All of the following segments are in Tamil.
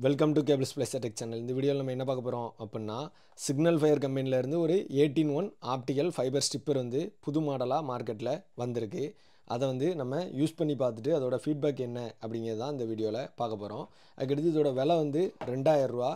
Welcome to cables plus tech channel. இந்த வீடியோவில் நம்ம என்ன பார்க்க போகிறோம் அப்படின்னா, சிக்னல் ஃபயர் கம்பெனிலேருந்து ஒரு 18-1 ஆப்டிக்கல் ஃபைபர் ஸ்டிப்பர் வந்து புது மாடலாக மார்க்கெட்டில் வந்திருக்கு. அதை வந்து நம்ம யூஸ் பண்ணி பார்த்துட்டு அதோட ஃபீட்பேக் என்ன அப்படிங்கிறது தான் இந்த வீடியோவில் பார்க்க போகிறோம். அதுக்கடுத்து இதோட விலை வந்து 2000 ரூபா.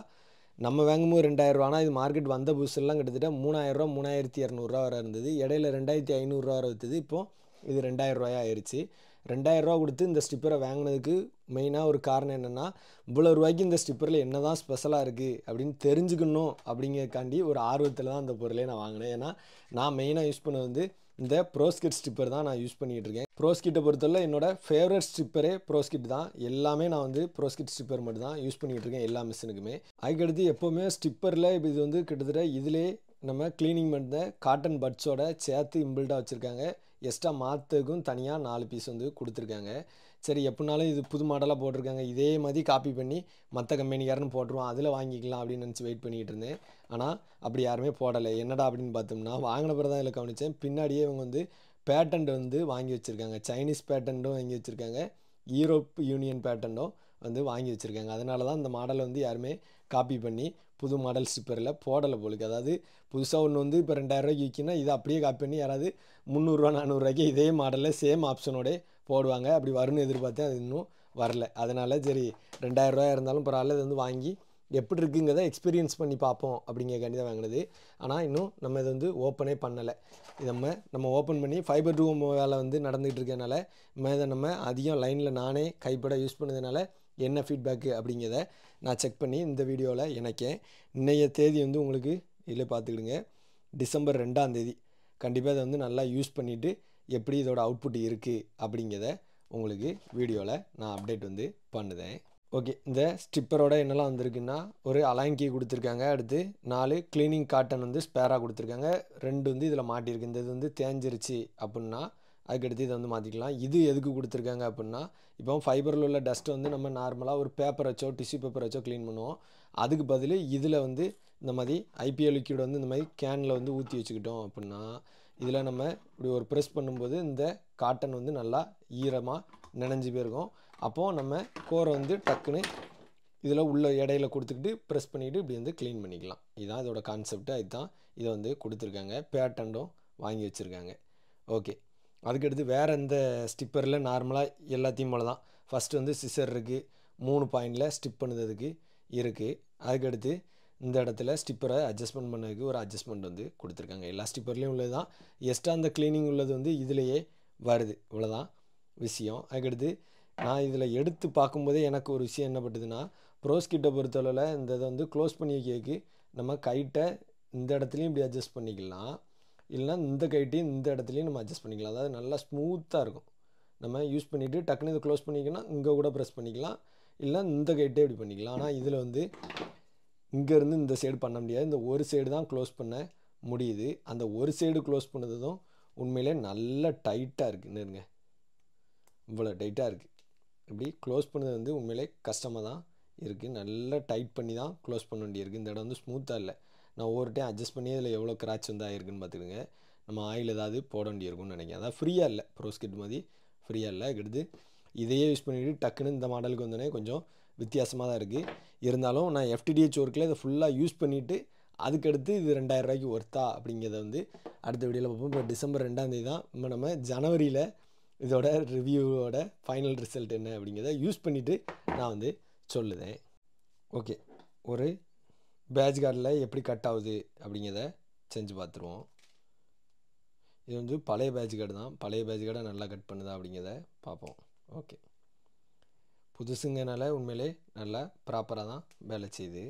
நம்ம வாங்கும்போது 2000 ரூபானா, இது மார்க்கெட் வந்த புதுசுலாம் கிட்டத்தட்ட 3000 ரூபா 3200 வரை இருந்தது. இடையில 2500 வரை விற்றுது. இப்போது இது 2000 ரூபாயா ஆயிடுச்சு. 2000 ரூபா கொடுத்து இந்த ஸ்டிப்பரை வாங்கினதுக்கு மெயினாக ஒரு காரணம் என்னென்னா, இவ்வளோ ரூபாய்க்கு இந்த ஸ்டிப்பரில் என்ன தான் ஸ்பெஷலாக இருக்குது அப்படின்னு தெரிஞ்சுக்கணும் அப்படிங்கிறக்காண்டி ஒரு ஆர்வத்தில் தான் அந்த பொருளே நான் வாங்கினேன். ஏன்னா நான் மெயினாக யூஸ் பண்ணது வந்து இந்த ப்ரோஸ்கிட் ஸ்டிப்பர் தான் நான் யூஸ் பண்ணிகிட்டு இருக்கேன். ப்ரோஸ்கிட்டை பொறுத்தவரை என்னோடய ஃபேவரட் ஸ்டிப்பரே ப்ரோஸ்கிட் தான். எல்லாமே நான் வந்து ப்ரோஸ்கிட் ஸ்டிப்பர் மட்டும் தான் யூஸ் பண்ணிகிட்டு இருக்கேன் எல்லா மிஷினுக்குமே. அதுக்கடுத்து எப்போவுமே ஸ்டிப்பரில் இப்போ இது வந்து கிட்டத்தட்ட இதிலே நம்ம க்ளீனிங் பண்ண காட்டன் பட்ஸோட சேர்த்து இம்பில்டாக வச்சுருக்காங்க. எக்ஸ்ட்ரா மாற்றுக்கும் தனியாக 4 பீஸ் வந்து கொடுத்துருக்காங்க. சரி, எப்படினாலும் இது புது மாடலாக போட்டிருக்காங்க, இதே மாதிரி காப்பி பண்ணி மற்ற கம்பெனிக்காரன்னு போட்டுருவோம், அதில் வாங்கிக்கலாம் அப்படின்னு நினச்சி வெயிட் பண்ணிகிட்டு இருந்தேன். ஆனால் அப்படி யாருமே போடலை. என்னடா அப்படின்னு பார்த்தோம்னா, வாங்கின பிறகு தான் இதில் கவனித்தேன். பின்னாடியே இவங்க வந்து பேட்டன்ட் வந்து வாங்கி வச்சுருக்காங்க. சைனீஸ் பேட்டன்ட்டும் வாங்கி வச்சுருக்காங்க, யூரோப் யூனியன் பேட்டன்ட்டும் வந்து வாங்கி வச்சுருக்காங்க. அதனால தான் இந்த மாடலை வந்து யாருமே காப்பி பண்ணி புது மாடல் ஸ்டிப்பரில் போடலை போலுக்கு. அதாவது புதுசாக ஒன்று வந்து இப்போ 2000 ரூபாய்க்கு விற்கினா இதை அப்படியே காப்பி பண்ணி யாராவது 300 400 ரூபாய்க்கு இதே மாடலில் சேம் ஆப்ஷனோட போடுவாங்க. அப்படி வரும்னு எதிர்பார்த்தேன், அது இன்னும் வரல. அதனால் சரி, 2000 ரூபாய் இருந்தாலும் பரவாயில்ல, இது வந்து வாங்கி எப்படி இருக்குங்கிறத எக்ஸ்பீரியன்ஸ் பண்ணி பார்ப்போம் அப்படிங்கிறக்காண்டி தான் வாங்கினது. ஆனால் இன்னும் நம்ம இதை வந்து ஓப்பனே பண்ணலை. இது நம்ம ஓப்பன் பண்ணி ஃபைபர் டூ வேலை வந்து நடந்துகிட்டு இருக்கனால இதை நம்ம அதிகம் லைனில் நானே கைப்பட யூஸ் பண்ணதுனால என்ன ஃபீட்பேக்கு அப்படிங்கிறத நான் செக் பண்ணி இந்த வீடியோவில் இணைக்கேன். இன்றைய தேதி வந்து உங்களுக்கு இதில் பார்த்துக்கிடுங்க, டிசம்பர் 2ஆம் தேதி. கண்டிப்பாக இதை வந்து நல்லா யூஸ் பண்ணிவிட்டு எப்படி இதோட அவுட்புட் இருக்குது அப்படிங்கிறத உங்களுக்கு வீடியோவில் நான் அப்டேட் வந்து பண்ணுதேன். ஓகே, இந்த ஸ்டிப்பரோட என்னெல்லாம் வந்திருக்குன்னா, ஒரு அலைன் கீ கொடுத்துருக்காங்க. அடுத்து 4 க்ளீனிங் காட்டன் வந்து ஸ்பேராக கொடுத்துருக்காங்க. 2 வந்து இதில் மாட்டியிருக்கு. இந்த இது வந்து தேஞ்சிருச்சு அப்படின்னா அதுக்கடுத்து இதை வந்து மாற்றிக்கலாம். இது எதுக்கு கொடுத்துருக்காங்க அப்படின்னா, இப்போ ஃபைபரில் உள்ள டஸ்ட்டை வந்து நம்ம நார்மலாக ஒரு பேப்பர் வச்சோ டிஷ்யூ பேப்பர் வச்சோ க்ளீன் பண்ணுவோம். அதுக்கு பதில் இதில் வந்து இந்த மாதிரி ஐபிஎல் லிக்விட் வந்து இந்த மாதிரி கேனில் வந்து ஊற்றி வச்சுக்கிட்டோம் அப்படின்னா, இதில் நம்ம இப்படி ஒரு ப்ரெஸ் பண்ணும்போது இந்த காட்டன் வந்து நல்லா ஈரமாக நனைஞ்சு போயிருக்கும். அப்போது நம்ம கோரை வந்து டக்குன்னு இதில் உள்ள இடையில கொடுத்துக்கிட்டு ப்ரெஸ் பண்ணிவிட்டு இப்படி வந்து க்ளீன் பண்ணிக்கலாம். இதுதான் இதோட கான்செப்ட்டு. அதுதான் இதை வந்து கொடுத்துருக்காங்க. பேட்டன்ட்டும் வாங்கி வச்சுருக்காங்க. ஓகே, அதுக்கடுத்து வேறு இந்த ஸ்டிப்பரில் நார்மலாக எல்லாத்தையும் போல தான். ஃபஸ்ட்டு வந்து சிசர் இருக்குது, 3 பாயிண்டில் ஸ்டிப் பண்ணுறதுக்கு இருக்குது. அதுக்கடுத்து இந்த இடத்துல ஸ்டிப்பரை அட்ஜஸ்ட்மெண்ட் பண்ணதுக்கு ஒரு அட்ஜஸ்ட்மெண்ட் வந்து கொடுத்துருக்காங்க. எல்லா ஸ்டிப்பர்லேயும் உள்ளது தான். எக்ஸ்ட்ரா அந்த க்ளீனிங் உள்ளது வந்து இதிலையே வருது. இவ்வளோதான் விஷயம். அதுக்கடுத்து நான் இதில் எடுத்து பார்க்கும்போதே எனக்கு ஒரு விஷயம் என்ன பட்டுதுன்னா, ப்ரோஸ்கிட்டை பொறுத்தளவில் இந்த இதை வந்து க்ளோஸ் பண்ணி வைக்கிறதுக்கு நம்ம கைட்டை இந்த இடத்துலையும் இப்படி அட்ஜஸ்ட் பண்ணிக்கலாம், இல்லைனா இந்த கைட்டையும் இந்த இடத்துலையும் நம்ம அட்ஜஸ்ட் பண்ணிக்கலாம். அதாவது நல்லா ஸ்மூத்தாக இருக்கும். நம்ம யூஸ் பண்ணிவிட்டு டக்குன்னு இதை க்ளோஸ் பண்ணிக்கணும், இங்கே கூட ப்ரெஸ் பண்ணிக்கலாம், இல்லை இந்த கைட்டே இப்படி பண்ணிக்கலாம். ஆனால் இதில் வந்து இங்கேருந்து இந்த சைடு பண்ண முடியாது. இந்த ஒரு சைடு தான் க்ளோஸ் பண்ண முடியுது. அந்த ஒரு சைடு க்ளோஸ் பண்ணதும் உண்மையிலே நல்ல டைட்டாக இருக்குன்னு இருங்க. இவ்வளோ டைட்டாக இருக்குது. இப்படி க்ளோஸ் பண்ணது வந்து உண்மையிலே கஷ்டமாக தான் இருக்குது. நல்லா டைட் பண்ணி தான் க்ளோஸ் பண்ண வேண்டியிருக்கு. இந்த இடம் வந்து ஸ்மூத்தாக இல்லை. நான் ஒவ்வொரு டைம் அட்ஜஸ்ட் பண்ணி அதில் எவ்வளோ கிராச் வந்து ஆகிருக்குன்னு பார்த்துக்கோங்க. நம்ம ஆயில் ஏதாவது போட வேண்டியிருக்கும்னு நினைக்கிறேன். அதான் ஃப்ரீயாக இல்லை, ப்ரோஸ்கிட் மாதிரி ஃப்ரீயாக இல்லை. எடுத்து இதையே யூஸ் பண்ணிவிட்டு டக்குன்னு இந்த மாடலுக்கு வந்தோடனே கொஞ்சம் வித்தியாசமாக தான் இருக்குது. இருந்தாலும் நான் எஃப்டிடிஹெச் ஒர்க்கில் இதை ஃபுல்லாக யூஸ் பண்ணிவிட்டு அதுக்கடுத்து இது 2000 ரூபாய்க்கு ஒர்த்தா அப்படிங்கிறத வந்து அடுத்த வீடியோவில் பார்ப்போம். இப்போ டிசம்பர் 2ஆம் தேதி தான். இப்போ நம்ம ஜனவரியில் இதோட ரிவ்யூவோட ஃபைனல் ரிசல்ட் என்ன அப்படிங்கிறத யூஸ் பண்ணிவிட்டு நான் வந்து சொல்லுதேன். ஓகே, ஒரு பேட்ச் கார்டில் எப்படி கட் ஆகுது அப்படிங்கிறத செஞ்சு பார்த்துருவோம். இது வந்து பழைய பேட்ச் கார்டு தான். பழைய பேட்ச் கார்டை நல்லா கட் பண்ணுதா அப்படிங்கிறத பார்ப்போம். ஓகே, புதுசுங்கனால உண்மையிலே நல்லா ப்ராப்பராக தான் வேலை செய்யுது.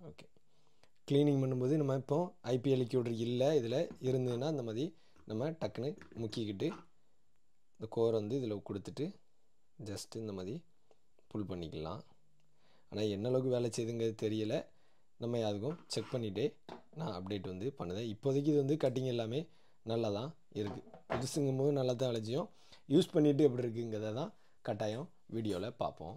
ஓகே, க்ளீனிங் பண்ணும்போது நம்ம இப்போ ஐபிஎல் லிக்விட் இல்லை, இதில் இருந்ததுன்னா இந்த மாதிரி நம்ம டக்குன்னு முக்கிக்கிட்டு இந்த கோரை வந்து இதில் கொடுத்துட்டு ஜஸ்ட்டு இந்த மாதிரி புல் பண்ணிக்கலாம். ஆனால் என்ன அளவுக்கு வேலை செய்யுதுங்கிறது தெரியலை. நம்ம அதுக்கும் செக் பண்ணிவிட்டு நான் அப்டேட் வந்து பண்ணுதேன். இப்போதைக்கு இது வந்து கட்டிங் எல்லாமே நல்லா தான் இருக்குது. புதுசுங்கும் போது நல்லா தான் அழைச்சியும் யூஸ் பண்ணிவிட்டு எப்படி இருக்குங்கிறத தான் கட்டாயம் வீடியோவில் பார்ப்போம்.